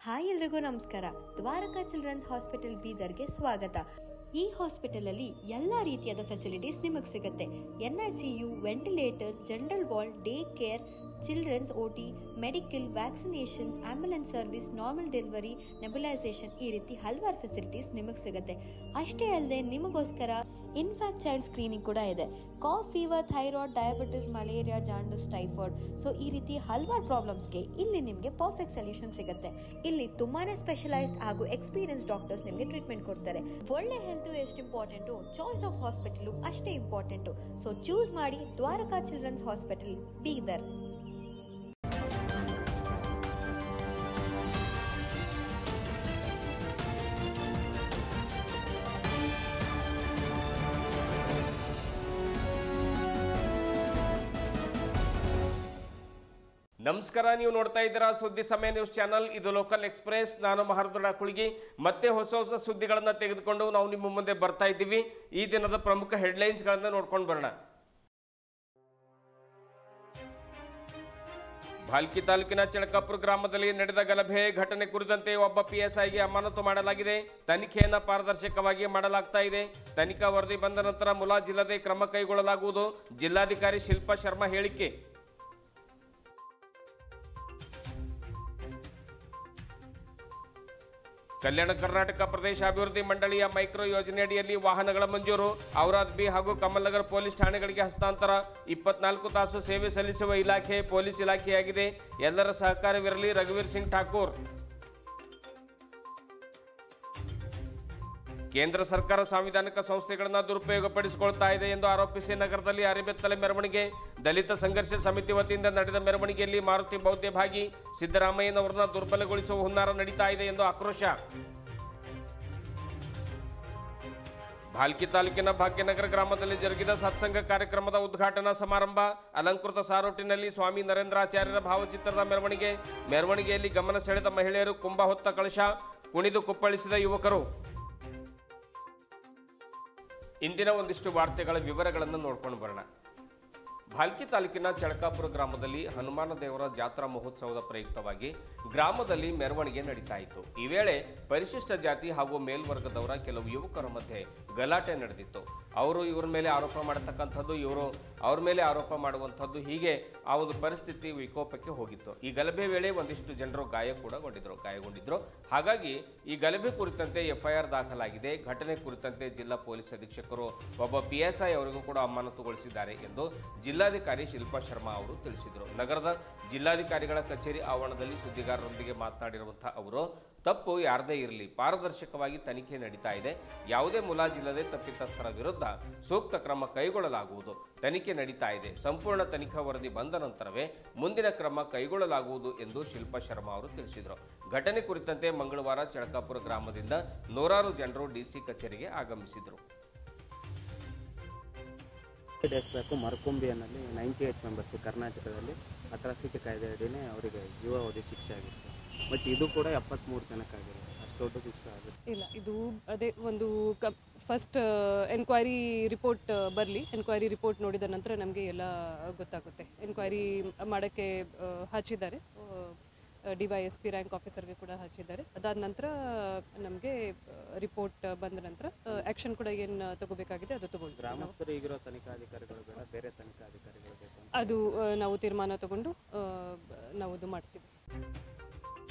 Hi ಎಲ್ರಿಗೂ ನಮಸ್ಕಾರ. Dwarka children's hospital ಬೀದರ್ಗೆ ಸ್ವಾಗತ. ಈ ಹಾಸ್ಪಿಟಲ್ ಅಲ್ಲಿ ಎಲ್ಲಾ ರೀತಿಯಾದ ಫೆಸಿಲಿಟೀಸ್ ನಿಮಗೆ ಸಿಗುತ್ತೆ. NICU, ventilator, general ward, day care, children's OT, medical, vaccination, ambulance service, normal delivery, nebulisation, ಈ ರೀತಿ ಹಲವಾರು ಫೆಸಿಲಿಟೀಸ್ ನಿಮಗೆ ಸಿಗುತ್ತೆ. ಅಷ್ಟೇ ಅಲ್ಲದೆ ನಿಮಗೋಸ್ಕರ ಇನ್ಫ್ಯಾಕ್ಟ್ ಚೈಲ್ಡ್ ಸ್ಕ್ರೀನಿಂಗ್ ಕೂಡ ಇದೆ. Cough, fever, thyroid, diabetes, malaria, jaundice, typhoid, so ಈ ರೀತಿ ಹಲವಾರು ಪ್ರಾಬ್ಲಮ್ಸ್ಗೆ ಇಲ್ಲಿ ನಿಮಗೆ ಪರ್ಫೆಕ್ಟ್ ಸೊಲ್ಯೂಷನ್ ಸಿಗುತ್ತೆ. ಇಲ್ಲಿ ತುಂಬಾನೇ ಸ್ಪೆಷಲೈಸ್ಡ್ ಹಾಗೂ ಎಕ್ಸ್ಪೀರಿಯನ್ಸ್ ಡಾಕ್ಟರ್ಸ್ ನಿಮಗೆ ಟ್ರೀಟ್ಮೆಂಟ್ ಕೊಡ್ತಾರೆ. ಒಳ್ಳೆ ಹೆಲ್ತ್ ಎಷ್ಟು ಇಂಪಾರ್ಟೆಂಟು, ಚಾಯ್ಸ್ ಆಫ್ ಹಾಸ್ಪಿಟಲ್ ಅಷ್ಟೇ ಇಂಪಾರ್ಟೆಂಟು. ಸೊ ಚೂಸ್ ಮಾಡಿ ದ್ವಾರಕಾ ಚಿಲ್ಡ್ರನ್ಸ್ ಹಾಸ್ಪಿಟಲ್ ಬೀದರ್. ನಮಸ್ಕಾರ, ನೀವು ನೋಡ್ತಾ ಇದ್ದೀರಾ ಸುದ್ದಿ ಸಮಯ ನ್ಯೂಸ್ ಚಾನಲ್. ಇದು ಲೋಕಲ್ ಎಕ್ಸ್ಪ್ರೆಸ್. ನಾನು ಮಹರ್ದೊಡ ಕುಳಗಿ. ಮತ್ತೆ ಹೊಸ ಹೊಸ ಸುದ್ದಿಗಳನ್ನು ತೆಗೆದುಕೊಂಡು ನಾವು ನಿಮ್ಮ ಮುಂದೆ ಬರ್ತಾ ಇದ್ದೀವಿ. ಈ ದಿನದ ಪ್ರಮುಖ ಹೆಡ್ಲೈನ್ಸ್ಗಳನ್ನು ನೋಡ್ಕೊಂಡು ಬರೋಣ. ಭಾಲ್ಕಿ ತಾಲೂಕಿನ ಚಳಕಾಪುರ ಗ್ರಾಮದಲ್ಲಿ ನಡೆದ ಗಲಭೆ ಘಟನೆ ಕುರಿತಂತೆ ಒಬ್ಬ PSIಗೆ ಅಮಾನತು ಮಾಡಲಾಗಿದೆ. ತನಿಖೆಯನ್ನು ಪಾರದರ್ಶಕವಾಗಿ ಮಾಡಲಾಗ್ತಾ ಇದೆ. ತನಿಖಾ ವರದಿ ಬಂದ ನಂತರ ಮುಲಾಜಿಲ್ಲದೆ ಕ್ರಮ ಕೈಗೊಳ್ಳಲಾಗುವುದು. ಜಿಲ್ಲಾಧಿಕಾರಿ ಶಿಲ್ಪಾ ಶರ್ಮಾ ಹೇಳಿಕೆ. ಕಲ್ಯಾಣ ಕರ್ನಾಟಕ ಪ್ರದೇಶ ಅಭಿವೃದ್ಧಿ ಮಂಡಳಿಯ ಮೈಕ್ರೋ ಯೋಜನೆಯಡಿಯಲ್ಲಿ ವಾಹನಗಳ ಮಂಜೂರು. ಔರಾದ್ ಬಿ ಹಾಗೂ ಕಮಲ್ನಗರ್ ಪೊಲೀಸ್ ಠಾಣೆಗಳಿಗೆ ಹಸ್ತಾಂತರ. 24 ತಾಸು ಸೇವೆ ಸಲ್ಲಿಸುವ ಇಲಾಖೆ ಪೊಲೀಸ್ ಇಲಾಖೆಯಾಗಿದೆ. ಎಲ್ಲರ ಸಹಕಾರವಿರಲಿ. ರಘುವೀರ್ ಸಿಂಗ್ ಠಾಕೂರ್. ಕೇಂದ್ರ ಸರ್ಕಾರ ಸಾಂವಿಧಾನಿಕ ಸಂಸ್ಥೆಗಳನ್ನು ದುರುಪಯೋಗಪಡಿಸಿಕೊಳ್ತಾ ಇದೆ ಎಂದು ಆರೋಪಿಸಿ ನಗರದಲ್ಲಿ ಅರೆಬೆತ್ತಲೆ ಮೆರವಣಿಗೆ. ದಲಿತ ಸಂಘರ್ಷ ಸಮಿತಿ ವತಿಯಿಂದ ನಡೆದ ಮೆರವಣಿಗೆಯಲ್ಲಿ ಮಾರುತಿ ಬೌದ್ಧ ಭಾಗಿ. ಸಿದ್ದರಾಮಯ್ಯನವರನ್ನ ದುರ್ಬಲಗೊಳಿಸುವ ಹುನ್ನಾರ ನಡೀತಾ ಇದೆ ಎಂದು ಆಕ್ರೋಶ. ಭಾಲ್ಕಿ ತಾಲೂಕಿನ ಭಾಗ್ಯನಗರ ಗ್ರಾಮದಲ್ಲಿ ಜರುಗಿದ ಸತ್ಸಂಗ ಕಾರ್ಯಕ್ರಮದ ಉದ್ಘಾಟನಾ ಸಮಾರಂಭ. ಅಲಂಕೃತ ಸಾರೋಟಿನಲ್ಲಿ ಸ್ವಾಮಿ ನರೇಂದ್ರಾಚಾರ್ಯರ ಭಾವಚಿತ್ರದ ಮೆರವಣಿಗೆ. ಮೆರವಣಿಗೆಯಲ್ಲಿ ಗಮನ ಸೆಳೆದ ಮಹಿಳೆಯರು, ಕುಂಭ ಹೊತ್ತ ಕಳಶ, ಕುಣಿದು ಕುಪ್ಪಳಿಸಿದ ಯುವಕರು. ಇಂದಿನ ಒಂದಿಷ್ಟು ವಾರ್ತೆಗಳ ವಿವರಗಳನ್ನು ನೋಡ್ಕೊಂಡು ಬರೋಣ. ಭಾಲ್ಕಿ ತಾಲೂಕಿನ ಚಳಕಾಪುರ ಗ್ರಾಮದಲ್ಲಿ ಹನುಮಾನ ದೇವರ ಜಾತ್ರಾ ಮಹೋತ್ಸವದ ಪ್ರಯುಕ್ತವಾಗಿ ಗ್ರಾಮದಲ್ಲಿ ಮೆರವಣಿಗೆ ನಡೀತಾ ಇತ್ತು. ಈ ವೇಳೆ ಪರಿಶಿಷ್ಟ ಜಾತಿ ಹಾಗೂ ಮೇಲ್ವರ್ಗದವರ ಕೆಲವು ಯುವಕರ ಮಧ್ಯೆ ಗಲಾಟೆ ನಡೆದಿತ್ತು. ಅವರು ಇವ್ರ ಮೇಲೆ ಆರೋಪ ಮಾಡತಕ್ಕಂಥದ್ದು, ಇವರು ಅವ್ರ ಮೇಲೆ ಆರೋಪ ಮಾಡುವಂಥದ್ದು, ಹೀಗೆ ಆ ಒಂದು ಪರಿಸ್ಥಿತಿ ವಿಕೋಪಕ್ಕೆ ಹೋಗಿತ್ತು. ಈ ಗಲಭೆ ವೇಳೆ ಒಂದಿಷ್ಟು ಜನರು ಗಾಯಗೊಂಡಿದ್ರು. ಹಾಗಾಗಿ ಈ ಗಲಭೆ ಕುರಿತಂತೆ FIR ದಾಖಲಾಗಿದೆ. ಘಟನೆ ಕುರಿತಂತೆ ಜಿಲ್ಲಾ ಪೊಲೀಸ್ ಅಧೀಕ್ಷಕರು ಒಬ್ಬ PSI ಅವರಿಗೂ ಕೂಡ ಅಮಾನತುಗೊಳಿಸಿದ್ದಾರೆ ಎಂದು ಜಿಲ್ಲಾಧಿಕಾರಿ ಶಿಲ್ಪಾ ಶರ್ಮಾ ಅವರು ತಿಳಿಸಿದರು. ನಗರದ ಜಿಲ್ಲಾಧಿಕಾರಿಗಳ ಕಚೇರಿ ಆವರಣದಲ್ಲಿ ಸುದ್ದಿಗಾರರೊಂದಿಗೆ ಮಾತನಾಡಿರುವಂತಹ ಅವರು, ತಪ್ಪು ಯಾರದೇ ಇರಲಿ, ಪಾರದರ್ಶಕವಾಗಿ ತನಿಖೆ ನಡೀತಾ ಇದೆ. ಯಾವುದೇ ಮುಲಾಜಿಲ್ಲದೆ ತಪ್ಪಿತಸ್ಥರ ವಿರುದ್ಧ ಸೂಕ್ತ ಕ್ರಮ ಕೈಗೊಳ್ಳಲಾಗುವುದು. ತನಿಖೆ ನಡೀತಾ ಇದೆ. ಸಂಪೂರ್ಣ ತನಿಖಾ ವರದಿ ಬಂದ ನಂತರವೇ ಮುಂದಿನ ಕ್ರಮ ಕೈಗೊಳ್ಳಲಾಗುವುದು ಎಂದು ಶಿಲ್ಪಾ ಶರ್ಮಾ ಅವರು ತಿಳಿಸಿದರು. ಘಟನೆ ಕುರಿತಂತೆ ಮಂಗಳವಾರ ಚಳಕಾಪುರ ಗ್ರಾಮದಿಂದ ನೂರಾರು ಜನರು DC ಕಚೇರಿಗೆ ಆಗಮಿಸಿದರು. ಬೇಕು ಮರಕುಂಬಿಯಲ್ಲಿ 98 ಮೆಂಬರ್ಸ್ ಕರ್ನಾಟಕದಲ್ಲಿ ಅಟ್ರಾಸಿಟಿ ಕಾಯ್ದೆ ಅಡಿನೇ ಅವರಿಗೆ ಜೀವಾವಧಿ ಶಿಕ್ಷೆ ಆಗಿತ್ತು. ಬಟ್ ಇದು ಕೂಡ 73 ಜನಕ್ಕಾಗಿರುತ್ತೆ. ಅಷ್ಟು ದೊಡ್ಡ ಶಿಕ್ಷೆ ಆಗುತ್ತೆ. ಇಲ್ಲ, ಇದು ಅದೇ ಒಂದು ಫಸ್ಟ್ ಎನ್ಕ್ವೈರಿ ರಿಪೋರ್ಟ್ ಬರಲಿ. ಎನ್ಕ್ವೈರಿ ರಿಪೋರ್ಟ್ ನೋಡಿದ ನಂತರ ನಮಗೆ ಎಲ್ಲ ಗೊತ್ತಾಗುತ್ತೆ. ಎನ್ಕ್ವೈರಿ ಮಾಡೋಕ್ಕೆ ಹಚ್ಚಿದ್ದಾರೆ. DYSP ರ್ಯಾಂಕ್ ಆಫೀಸರ್ಗೆ ಕೂಡ ಹಚ್ಚಿದ್ದಾರೆ. ಅದಾದ ನಂತರ ನಮಗೆ ರಿಪೋರ್ಟ್ ಬಂದ ನಂತರ ಆ್ಯಕ್ಷನ್ ಕೂಡ ಏನು ತಗೋಬೇಕಾಗಿದೆ ಅದು ತಗೊಳ್ತೀವಿ. ಗ್ರಾಮಸ್ಥರು ಈಗಿರೋ ತನಿಖಾಧಿಕಾರಿಗಳು ಬೇಡ, ಬೇರೆ ತನಿಖಾಧಿಕಾರಿಗಳು ಬೇಕು, ಅದು ನಾವು ತೀರ್ಮಾನ ತಗೊಂಡು ನಾವು ಇದು ಮಾಡ್ತೀವಿ.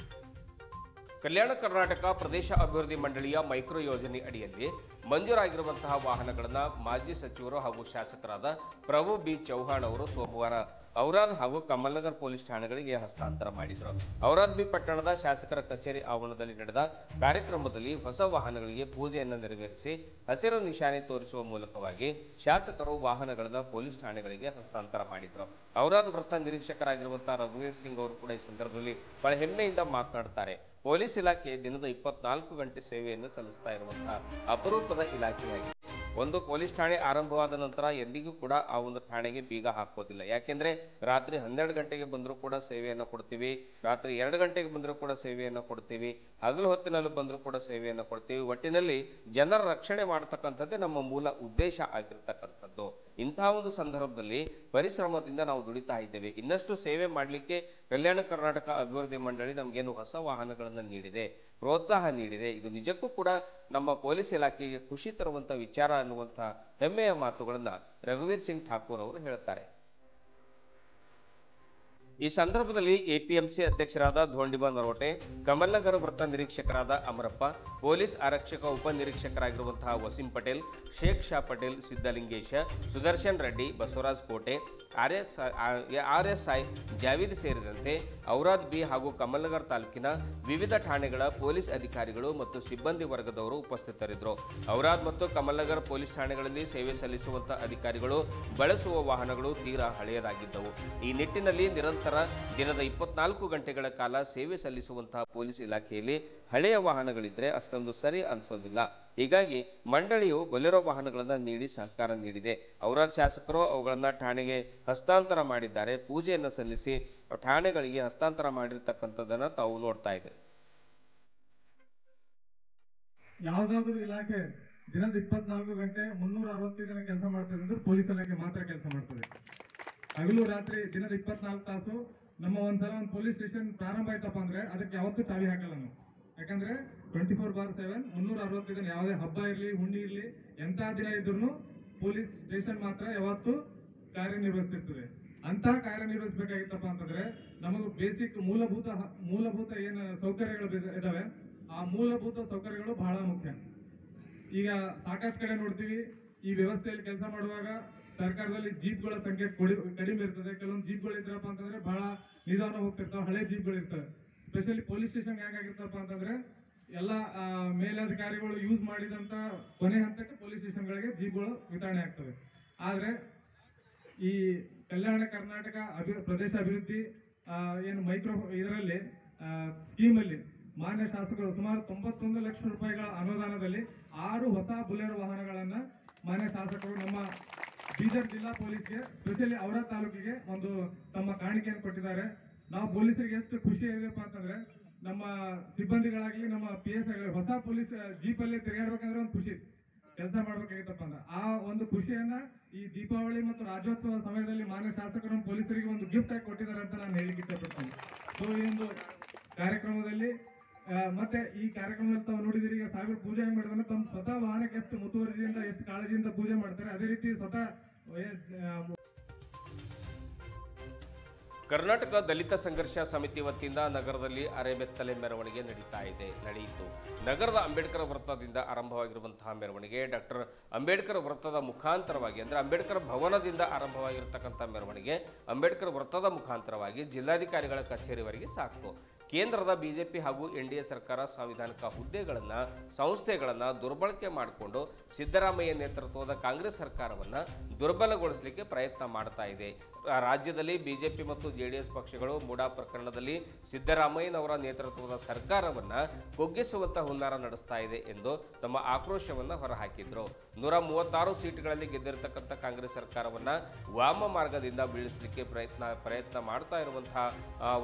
ಕಲ್ಯಾಣ ಕರ್ನಾಟಕ ಪ್ರದೇಶ ಅಭಿವೃದ್ಧಿ ಮಂಡಳಿಯ ಮೈಕ್ರೋ ಯೋಜನೆ ಅಡಿಯಲ್ಲಿ ಮಂಜೂರಾಗಿರುವಂತಹ ವಾಹನಗಳನ್ನು ಮಾಜಿ ಸಚಿವರು ಹಾಗೂ ಶಾಸಕರಾದ ಪ್ರಭು B. ಚೌಹಾಣ್ ಅವರು ಸೋಮವಾರ ಔರಾದ್ ಹಾಗೂ ಕಮಲ್ನಗರ್ ಪೊಲೀಸ್ ಠಾಣೆಗಳಿಗೆ ಹಸ್ತಾಂತರ ಮಾಡಿದರು. ಔರಾದ್ ಬಿ ಪಟ್ಟಣದ ಶಾಸಕರ ಕಚೇರಿ ಆವರಣದಲ್ಲಿ ನಡೆದ ಕಾರ್ಯಕ್ರಮದಲ್ಲಿ ಹೊಸ ವಾಹನಗಳಿಗೆ ಪೂಜೆಯನ್ನು ನೆರವೇರಿಸಿ ಹಸಿರು ನಿಶಾನೆ ತೋರಿಸುವ ಮೂಲಕವಾಗಿ ಶಾಸಕರು ವಾಹನಗಳನ್ನು ಪೊಲೀಸ್ ಠಾಣೆಗಳಿಗೆ ಹಸ್ತಾಂತರ ಮಾಡಿದರು. ಔರಾದ್ ವೃತ್ತ ನಿರೀಕ್ಷಕರಾಗಿರುವಂತಹ ರಘುವೀರ್ ಸಿಂಗ್ ಅವರು ಕೂಡ ಈ ಸಂದರ್ಭದಲ್ಲಿ ಬಹಳ ಹೆಮ್ಮೆಯಿಂದ ಮಾತನಾಡುತ್ತಾರೆ. ಪೊಲೀಸ್ ಇಲಾಖೆ ದಿನದ 24 ಗಂಟೆ ಸೇವೆಯನ್ನು ಸಲ್ಲಿಸ್ತಾ ಇರುವಂತಹ ಅಪರೂಪದ ಇಲಾಖೆಯಾಗಿದೆ. ಒಂದು ಪೊಲೀಸ್ ಠಾಣೆ ಆರಂಭವಾದ ನಂತರ ಎಂದಿಗೂ ಕೂಡ ಆ ಒಂದು ಠಾಣೆಗೆ ಬೀಗ ಹಾಕೋದಿಲ್ಲ. ಯಾಕೆಂದ್ರೆ ರಾತ್ರಿ 12 ಗಂಟೆಗೆ ಬಂದರೂ ಕೂಡ ಸೇವೆಯನ್ನು ಕೊಡ್ತೀವಿ, ರಾತ್ರಿ 2 ಗಂಟೆಗೆ ಬಂದರೂ ಕೂಡ ಸೇವೆಯನ್ನು ಕೊಡ್ತೀವಿ, ಹಗಲು ಹೊತ್ತಿನಲ್ಲಿ ಬಂದರೂ ಕೂಡ ಸೇವೆಯನ್ನು ಕೊಡ್ತೀವಿ. ಒಟ್ಟಿನಲ್ಲಿ ಜನರ ರಕ್ಷಣೆ ಮಾಡತಕ್ಕಂಥದ್ದೇ ನಮ್ಮ ಮೂಲ ಉದ್ದೇಶ ಆಗಿರ್ತಕ್ಕಂಥದ್ದು. ಇಂತಹ ಒಂದು ಸಂದರ್ಭದಲ್ಲಿ ಪರಿಶ್ರಮದಿಂದ ನಾವು ದುಡಿತಾ ಇದ್ದೇವೆ. ಇನ್ನಷ್ಟು ಸೇವೆ ಮಾಡಲಿಕ್ಕೆ ಕಲ್ಯಾಣ ಕರ್ನಾಟಕ ಅಭಿವೃದ್ಧಿ ಮಂಡಳಿ ನಮಗೇನು ಹೊಸ ವಾಹನಗಳನ್ನು ನೀಡಿದೆ, ಪ್ರೋತ್ಸಾಹ ನೀಡಿದೆ. ಇದು ನಿಜಕ್ಕೂ ಕೂಡ ನಮ್ಮ ಪೊಲೀಸ್ ಇಲಾಖೆಗೆ ಖುಷಿ ತರುವಂಥ ವಿಚಾರ ಅನ್ನುವಂಥ ಹೆಮ್ಮೆಯ ಮಾತುಗಳನ್ನು ರಘುವೀರ್ ಸಿಂಗ್ ಠಾಕೂರ್ ಅವರು ಹೇಳ್ತಾರೆ. ಈ ಸಂದರ್ಭದಲ್ಲಿ ಎಪಿಎಂಸಿ ಅಧ್ಯಕ್ಷರಾದ ಧೋಂಡಿಬಾ ನರೋಟೆ, ಕಮಲ್ನಗರ ವೃತ್ತ ನಿರೀಕ್ಷಕರಾದ ಅಮರಪ್ಪ, ಪೊಲೀಸ್ ಆರಕ್ಷಕ ಉಪನಿರೀಕ್ಷಕರಾಗಿರುವಂತಹ ವಸೀಂ ಪಟೇಲ್, ಶೇಖ್ ಶಾ ಪಟೇಲ್, ಸಿದ್ದಲಿಂಗೇಶ, ಸುದರ್ಶನ್ ರೆಡ್ಡಿ, ಬಸವರಾಜ್ ಕೋಟೆ, ಆರ್ಎಸ್ಐ ಜಾವೀದ್ ಸೇರಿದಂತೆ ಔರಾದ್ ಬಿ ಹಾಗೂ ಕಮಲ್ನಗರ್ ತಾಲೂಕಿನ ವಿವಿಧ ಠಾಣೆಗಳ ಪೊಲೀಸ್ ಅಧಿಕಾರಿಗಳು ಮತ್ತು ಸಿಬ್ಬಂದಿ ವರ್ಗದವರು ಉಪಸ್ಥಿತರಿದ್ದರು. ಔರಾದ್ ಮತ್ತು ಕಮಲ್ನಗರ್ ಪೊಲೀಸ್ ಠಾಣೆಗಳಲ್ಲಿ ಸೇವೆ ಸಲ್ಲಿಸುವಂತಹ ಅಧಿಕಾರಿಗಳು ಬಳಸುವ ವಾಹನಗಳು ತೀರಾ ಹಳೆಯದಾಗಿದ್ದವು. ಈ ನಿಟ್ಟಿನಲ್ಲಿ ನಿರಂತರ ದಿನದ 24 ಗಂಟೆಗಳ ಕಾಲ ಸೇವೆ ಸಲ್ಲಿಸುವಂತಹ ಪೊಲೀಸ್ ಇಲಾಖೆಯಲ್ಲಿ ಹಳೆಯ ವಾಹನಗಳಿದ್ರೆ ಅಷ್ಟೊಂದು ಸರಿ ಅನಿಸೋದಿಲ್ಲ. ಹೀಗಾಗಿ ಮಂಡಳಿಯು ಬೊಲೆರೋ ವಾಹನಗಳನ್ನು ನೀಡಿ ಸಹಕಾರ ನೀಡಿದೆ. ಔರಾದ್ ಶಾಸಕರು ಅವುಗಳನ್ನು ಠಾಣೆಗೆ ಹಸ್ತಾಂತರ ಮಾಡಿದ್ದಾರೆ. ಪೂಜೆಯನ್ನು ಸಲ್ಲಿಸಿ ಠಾಣೆಗಳಿಗೆ ಹಸ್ತಾಂತರ ಮಾಡಿರ್ತಕ್ಕಂಥದ್ದನ್ನು ತಾವು ನೋಡ್ತಾ ಇದೆ. ಯಾವುದಾದ್ರೂ ಇಲಾಖೆ ದಿನದ 24 ಗಂಟೆ 365 ದಿನ ಕೆಲಸ ಮಾಡ್ತದೆ ಅಂದ್ರೆ ಪೊಲೀಸ್ ಇಲಾಖೆ ಮಾತ್ರ ಕೆಲಸ ಮಾಡ್ತದೆ. ಹಗಲು ರಾತ್ರಿ ದಿನದ 24 ತಾಸು ನಮ್ಮ ಒಂದ್ಸಲ ಒಂದು ಪೊಲೀಸ್ ಸ್ಟೇಷನ್ ಪ್ರಾರಂಭ ಆಯ್ತಪ್ಪ ಅಂದ್ರೆ ಅದಕ್ಕೆ ಯಾವತ್ತೂ ಚಾವಿ ಹಾಕಲ್ಲ ನಾವು. ಯಾಕಂದ್ರೆ 24/7 365 ದಿನ ಯಾವುದೇ ಹಬ್ಬ ಇರಲಿ, ಹುಣ್ಣಿ ಇರಲಿ, ಎಂತ ದಿನ ಇದ್ರೂ ಪೊಲೀಸ್ ಸ್ಟೇಷನ್ ಮಾತ್ರ ಯಾವತ್ತೂ ಕಾರ್ಯನಿರ್ವಹಿಸ್ತಿರ್ತದೆ. ಅಂತಹ ಕಾರ್ಯನಿರ್ವಹಿಸಬೇಕಾಗಿತ್ತಪ್ಪ ಅಂತಂದ್ರೆ ನಮಗೆ ಬೇಸಿಕ್ ಮೂಲಭೂತ ಏನು ಸೌಕರ್ಯಗಳು ಇದಾವೆ, ಆ ಮೂಲಭೂತ ಸೌಕರ್ಯಗಳು ಬಹಳ ಮುಖ್ಯ. ಈಗ ಸಾಕಷ್ಟು ಕಡೆ ನೋಡ್ತೀವಿ, ಈ ವ್ಯವಸ್ಥೆಯಲ್ಲಿ ಕೆಲಸ ಮಾಡುವಾಗ ಸರ್ಕಾರದಲ್ಲಿ ಜೀಪ್ಗಳ ಸಂಖ್ಯೆ ಕಡಿಮೆ ಇರ್ತದೆ. ಕೆಲವೊಂದು ಜೀಪ್ಗಳು ಇದ್ರಪ್ಪ ಅಂತಂದ್ರೆ ಬಹಳ ನಿಧಾನ ಹೋಗ್ತಿರ್ತಾವೆ, ಹಳೆ ಜೀಪ್ಗಳು ಇರ್ತವೆ. ಸ್ಪೆಷಲಿ ಪೊಲೀಸ್ ಸ್ಟೇಷನ್ ಹೇಗಾಗಿರ್ತಪ್ಪ ಅಂತಂದ್ರೆ ಎಲ್ಲ ಮೇಲಧಿಕಾರಿಗಳು ಯೂಸ್ ಮಾಡಿದಂತ ಕೊನೆ ಹಂತಕ್ಕೆ ಪೊಲೀಸ್ ಸ್ಟೇಷನ್ಗಳಿಗೆ ಜೀಪ್ಗಳು ವಿತರಣೆ ಆಗ್ತವೆ. ಆದ್ರೆ ಈ ಕಲ್ಯಾಣ ಕರ್ನಾಟಕ ಪ್ರದೇಶ ಅಭಿವೃದ್ಧಿ ಏನು ಮೈಕ್ರೋ ಇದರಲ್ಲಿ ಸ್ಕೀಮಲ್ಲಿ ಮಾನ್ಯ ಶಾಸಕರು ಸುಮಾರು 91 ಲಕ್ಷ ರೂಪಾಯಿಗಳ ಅನುದಾನದಲ್ಲಿ 6 ಹೊಸ ಬುಲೆರೋ ವಾಹನಗಳನ್ನ ಮಾನ್ಯ ಶಾಸಕರು ನಮ್ಮ ಬೀದರ್ ಜಿಲ್ಲಾ ಪೊಲೀಸ್ಗೆ, ಸ್ಪೆಷಲಿ ಔರಾದ್ ತಾಲೂಕಿಗೆ ಒಂದು ತಮ್ಮ ಕಾಣಿಕೆಯನ್ನು ಕೊಟ್ಟಿದ್ದಾರೆ. ನಾವು ಪೊಲೀಸರಿಗೆ ಎಷ್ಟು ಖುಷಿ ಇದೆಯಪ್ಪ ಅಂತಂದ್ರೆ ನಮ್ಮ ಸಿಬ್ಬಂದಿಗಳಾಗ್ಲಿ, ನಮ್ಮ PSI ಆಗಲಿ ಹೊಸ ಪೊಲೀಸ್ ಜೀಪಲ್ಲಿ ತಿರುಗಾಡ್ಬೇಕಂದ್ರೆ ಒಂದು ಖುಷಿ, ಕೆಲಸ ಮಾಡ್ಬೇಕಾಗಿತ್ತಪ್ಪ ಅಂದ್ರೆ ಆ ಒಂದು ಖುಷಿಯನ್ನ ಈ ದೀಪಾವಳಿ ಮತ್ತು ರಾಜ್ಯೋತ್ಸವ ಸಮಯದಲ್ಲಿ ಮಾನ್ಯ ಶಾಸಕರು ಪೊಲೀಸರಿಗೆ ಒಂದು ಗಿಫ್ಟ್ ಆಗಿ ಕೊಟ್ಟಿದ್ದಾರೆ ಅಂತ ನಾನು ಹೇಳಿಕ್ಕೆ ಇಷ್ಟಪಡ್ತೇನೆ. ಸೊ ಈ ಒಂದು ಕಾರ್ಯಕ್ರಮದಲ್ಲಿ ಮತ್ತೆ ಈ ಕಾರ್ಯಕ್ರಮದಲ್ಲಿ ತಾವು ನೋಡಿದಿರಿ, ಈಗ ಸಾವಿರ ಪೂಜೆ ಹೆಂಗ್ ಮಾಡಿದ್ರೆ ತಮ್ಮ ಸ್ವತಃ ವಾಹನಕ್ಕೆ ಎಷ್ಟು ಮುತುವರ್ಜಿಯಿಂದ ಎಷ್ಟು ಕಾಳಜಿಯಿಂದ ಪೂಜೆ ಮಾಡ್ತಾರೆ, ಅದೇ ರೀತಿ ಸ್ವತಃ ಕರ್ನಾಟಕ ದಲಿತ ಸಂಘರ್ಷ ಸಮಿತಿ ವತಿಯಿಂದ ನಗರದಲ್ಲಿ ಅರೆಬೆತ್ತಲೆ ಮೆರವಣಿಗೆ ನಡೆಯಿತು. ನಗರದ ಅಂಬೇಡ್ಕರ್ ವೃತ್ತದಿಂದ ಆರಂಭವಾಗಿರುವಂತಹ ಮೆರವಣಿಗೆ ಡಾಕ್ಟರ್ ಅಂಬೇಡ್ಕರ್ ವೃತ್ತದ ಮುಖಾಂತರವಾಗಿ, ಅಂದರೆ ಅಂಬೇಡ್ಕರ್ ಭವನದಿಂದ ಆರಂಭವಾಗಿರತಕ್ಕಂಥ ಮೆರವಣಿಗೆ ಅಂಬೇಡ್ಕರ್ ವೃತ್ತದ ಮುಖಾಂತರವಾಗಿ ಜಿಲ್ಲಾಧಿಕಾರಿಗಳ ಕಚೇರಿವರೆಗೆ ಸಾಕ್ತು. ಕೇಂದ್ರದ ಬಿಜೆಪಿ ಹಾಗೂ NDA ಸರ್ಕಾರ ಸಾಂವಿಧಾನಿಕ ಹುದ್ದೆಗಳನ್ನು, ಸಂಸ್ಥೆಗಳನ್ನು ದುರ್ಬಳಕೆ ಮಾಡಿಕೊಂಡು ಸಿದ್ದರಾಮಯ್ಯ ನೇತೃತ್ವದ ಕಾಂಗ್ರೆಸ್ ಸರ್ಕಾರವನ್ನು ದುರ್ಬಲಗೊಳಿಸಲಿಕ್ಕೆ ಪ್ರಯತ್ನ ಮಾಡ್ತಾ ಇದೆ. ರಾಜ್ಯದಲ್ಲಿ ಬಿಜೆಪಿ ಮತ್ತು JDS ಪಕ್ಷಗಳು ಮೂಡಾ ಪ್ರಕರಣದಲ್ಲಿ ಸಿದ್ದರಾಮಯ್ಯನವರ ನೇತೃತ್ವದ ಸರ್ಕಾರವನ್ನು ಕುಗ್ಗಿಸುವಂತ ಹುನ್ನಾರ ನಡೆಸ್ತಾ ಇದೆ ಎಂದು ತಮ್ಮ ಆಕ್ರೋಶವನ್ನು ಹೊರಹಾಕಿದ್ರು. 136 ಸೀಟ್ಗಳಲ್ಲಿ ಗೆದ್ದಿರತಕ್ಕಂಥ ಕಾಂಗ್ರೆಸ್ ಸರ್ಕಾರವನ್ನು ವಾಮ ಮಾರ್ಗದಿಂದ ಬೀಳಿಸಲಿಕ್ಕೆ ಪ್ರಯತ್ನ ಮಾಡ್ತಾ ಇರುವಂತಹ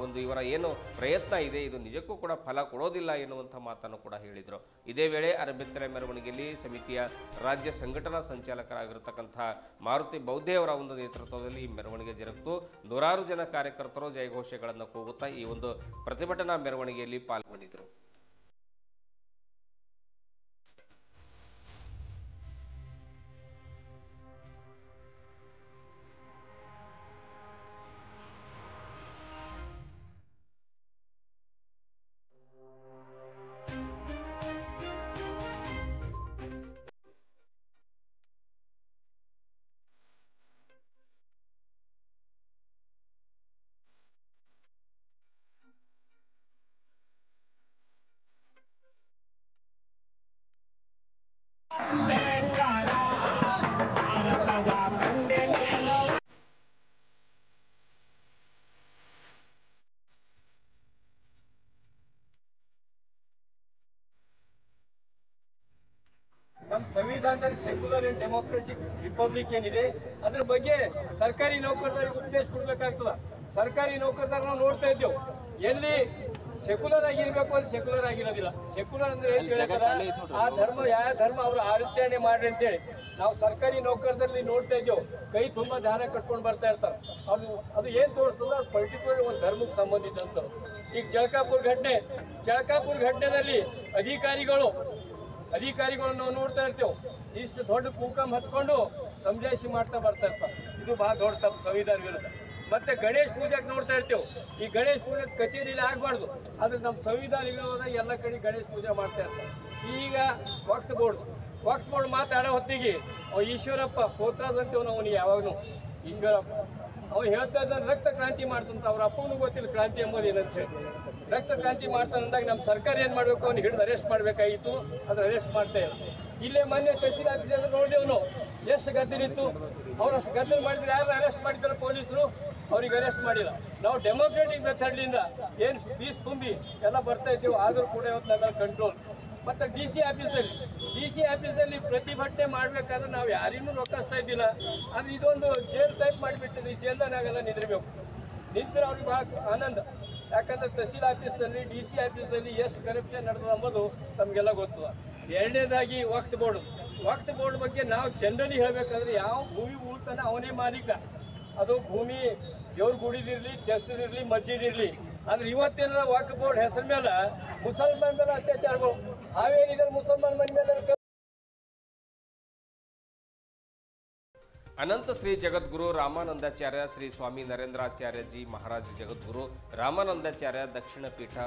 ಒಂದು ಇವರ ಏನು ಪ್ರಯತ್ನ ಇದೆ, ಇದು ನಿಜಕ್ಕೂ ಕೂಡ ಫಲ ಕೊಡೋದಿಲ್ಲ ಎನ್ನುವಂಥ ಮಾತನ್ನು ಕೂಡ ಹೇಳಿದರು. ಇದೇ ವೇಳೆ ಅರೆಬೆತ್ತಲೆ ಮೆರವಣಿಗೆಯಲ್ಲಿ ಸಮಿತಿಯ ರಾಜ್ಯ ಸಂಘಟನಾ ಸಂಚಾಲಕರಾಗಿರತಕ್ಕಂಥ ಮಾರುತಿ ಬೌದ್ಧೆ ಅವರ ಒಂದು ನೇತೃತ್ವದಲ್ಲಿ ಈ ಮೆರವಣಿಗೆ ಜರುಗಿತು. 100 ಜನ ಕಾರ್ಯಕರ್ತರು ಜಯಘೋಷಗಳನ್ನು ಕೂಗುತ್ತಾ ಈ ಒಂದು ಪ್ರತಿಭಟನಾ ಮೆರವಣಿಗೆಯಲ್ಲಿ ಪಾಲ್ಗೊಂಡಿದ್ದರು. ನಮ್ಮ ಸಂವಿಧಾನದಲ್ಲಿ ಸೆಕ್ಯುಲರ್ ಅಂಡ್ ಡೆಮೋಕ್ರೆಟಿಕ್ ರಿಪಬ್ಲಿಕ್ ಏನಿದೆ ಅದ್ರ ಬಗ್ಗೆ ಸರ್ಕಾರಿ ನೌಕರರಿಗೆ ಉಪದೇಶ ಕೊಡ್ಬೇಕಾಗ್ತದ. ಸರ್ಕಾರಿ ನೌಕರದಾರ ನಾವು ನೋಡ್ತಾ ಇದ್ದೇವೆ, ಎಲ್ಲಿ ಸೆಕ್ಯುಲರ್ ಆಗಿರ್ಬೇಕು ಅಲ್ಲಿ ಸೆಕ್ಯುಲರ್ ಆಗಿರೋದಿಲ್ಲ. ಸೆಕ್ಯುಲರ್ ಅಂದ್ರೆ ಏನ್ ಹೇಳ್ತಾರ, ಆ ಧರ್ಮ ಯಾವ ಧರ್ಮ ಅವರು ಆಚರಣೆ ಮಾಡ್ರಿ ಅಂತೇಳಿ. ನಾವು ಸರ್ಕಾರಿ ನೌಕರದಲ್ಲಿ ನೋಡ್ತಾ ಇದ್ದೇವೆ, ಕೈ ತುಂಬಾ ದಾನ ಕಟ್ಕೊಂಡು ಬರ್ತಾ ಇರ್ತಾರೆ. ಅದು ಏನ್ ತೋರಿಸ್ತದ, ಪರ್ಟಿಕ್ಯುಲರ್ ಒಂದು ಧರ್ಮಕ್ಕೆ ಸಂಬಂಧಿಸಿದಂತ. ಈಗ ಚಳಕಾಪುರ ಘಟನೆಯಲ್ಲಿ ಅಧಿಕಾರಿಗಳು ನಾವು ನೋಡ್ತಾ ಇರ್ತೇವೆ, ಇಷ್ಟು ದೊಡ್ಡ ಕೂಕಂ ಹಚ್ಕೊಂಡು ಸಮಜಾಯಿಷಿ ಮಾಡ್ತಾ ಬರ್ತಾ ಇರ್ತಾರೆ. ಇದು ಬಹಳ ದೊಡ್ಡ ತಪ್ಪು ಸಂವಿಧಾನ ವಿರುದ್ಧ. ಮತ್ತೆ ಗಣೇಶ್ ಪೂಜೆಗೆ ನೋಡ್ತಾ ಇರ್ತೇವೆ, ಈ ಗಣೇಶ್ ಪೂಜೆ ಕಚೇರಿಯಲ್ಲಿ ಆಗಬಾರ್ದು, ಆದ್ರೆ ನಮ್ಮ ಸಂವಿಧಾನ ವಿರೋಧ ಎಲ್ಲ ಕಡೆ ಗಣೇಶ್ ಪೂಜೆ ಮಾಡ್ತಾ ಇರ್ತಾರೆ. ಈಗ ವಕ್ತ್ ಬೋರ್ಡ್ ಮಾತಾಡೋ ಹೊತ್ತಿಗೆ ಈಶ್ವರಪ್ಪ ಪೋತ್ರಾಜ್ ಅಂತೇವ್ ಅವನಿಗೆ ಯಾವಾಗಲೂ ಈಶ್ವರಪ್ಪ ಅವ್ನು ಹೇಳ್ತಾ ಇದ್ದಾನೆ ರಕ್ತ ಕ್ರಾಂತಿ ಮಾಡ್ತಂತ. ಅವ್ರ ಅಪ್ಪನೂ ಗೊತ್ತಿಲ್ಲ ಕ್ರಾಂತಿ ಎಂಬುದು ಏನಂತ ಹೇಳಿ. ರಕ್ತ ಕ್ರಾಂತಿ ಮಾಡ್ತಾನಂದಾಗ ನಮ್ಮ ಸರ್ಕಾರ ಏನು ಮಾಡಬೇಕು, ಅವ್ನಿಗೆ ಹಿಡಿದು ಅರೆಸ್ಟ್ ಮಾಡಬೇಕಾಗಿತ್ತು, ಅದ್ರ ಅರೆಸ್ಟ್ ಮಾಡ್ತಾ ಇಲ್ಲ. ಇಲ್ಲೇ ಮೊನ್ನೆ ತಹಸೀಲ್ ಆಫೀಸ್ ನೋಡಿದೆವನು ಎಷ್ಟು ಗದ್ದಲಿತ್ತು. ಅವ್ರು ಅಷ್ಟು ಗದ್ದಲು ಮಾಡಿದ್ರೆ ಯಾರು ಅರೆಸ್ಟ್ ಮಾಡಿದ್ದಾರೆ ಪೊಲೀಸರು? ಅವ್ರಿಗೆ ಅರೆಸ್ಟ್ ಮಾಡಿಲ್ಲ. ನಾವು ಡೆಮೋಕ್ರೆಟಿಕ್ ಮೆಥಡ್ಲಿಂದ ಏನು ಫೀಸ್ ತುಂಬಿ ಎಲ್ಲ ಬರ್ತಾ ಇದ್ದೀವಿ, ಆದರೂ ಕೂಡ ಇವತ್ತು ನಮ್ಮ ಕಂಟ್ರೋಲ್. ಮತ್ತು ಡಿ ಸಿ ಆಫೀಸಲ್ಲಿ ಪ್ರತಿಭಟನೆ ಮಾಡಬೇಕಾದ್ರೆ ನಾವು ಯಾರಿನ್ನೂ ರೊಕ್ಕಿಸ್ತಾ ಇದ್ದಿಲ್ಲ. ಆದರೆ ಇದೊಂದು ಜೈಲ್ ಟೈಪ್ ಮಾಡಿಬಿಟ್ಟಿದ್ವಿ, ಜೈಲ್ದಾಗೆಲ್ಲ ನಿಂದಿರಬೇಕು. ನಿಂತರೆ ಅವ್ರಿಗೆ ಭಾಳ ಆನಂದ. ಯಾಕಂದರೆ ತಹಸೀಲ್ ಆಫೀಸ್ನಲ್ಲಿ ಡಿ ಸಿ ಆಫೀಸ್ನಲ್ಲಿ ಎಷ್ಟು ಕರಪ್ಷನ್ ನಡೆದ ಅಂಬೋದು ತಮಗೆಲ್ಲ ಗೊತ್ತದ. ಎರಡನೇದಾಗಿ ವಕ್ತ್ ಬೋರ್ಡ್ ಬಗ್ಗೆ ನಾವು ಜನರಲಿ ಹೇಳಬೇಕಾದ್ರೆ ಯಾವ ಭೂಮಿ ಉಳ್ತಾನೆ ಅವನೇ ಮಾಲೀಕ. ಅದು ಭೂಮಿ ದೇವ್ರ ಗುಡಿದಿರಲಿ, ಚರ್ಚಿದಿರಲಿ, ಮಸ್ಜಿದಿರಲಿ. ಆದ್ರೆ ಇವತ್ತೇನಾರ ವಕ್ತ್ ಬೋರ್ಡ್ ಹೆಸರ ಮೇಲೆ ಮುಸಲ್ಮಾನ್ ಮೇಲೆ ಅತ್ಯಾಚಾರಗಳು ಅವೇನಿದ್ದಾರೆ, ಮುಸಲ್ಮಾನ್ ಮನೆ ಮೇಲೆ. ಅನಂತ ಶ್ರೀ ಜಗದ್ಗುರು ರಾಮಾನಂದಾಚಾರ್ಯ ಶ್ರೀ ಸ್ವಾಮಿ ನರೇಂದ್ರಾಚಾರ್ಯಜಿ ಮಹಾರಾಜ ಜಗದ್ಗುರು ರಾಮಾನಂದಾಚಾರ್ಯ ದಕ್ಷಿಣ ಪೀಠ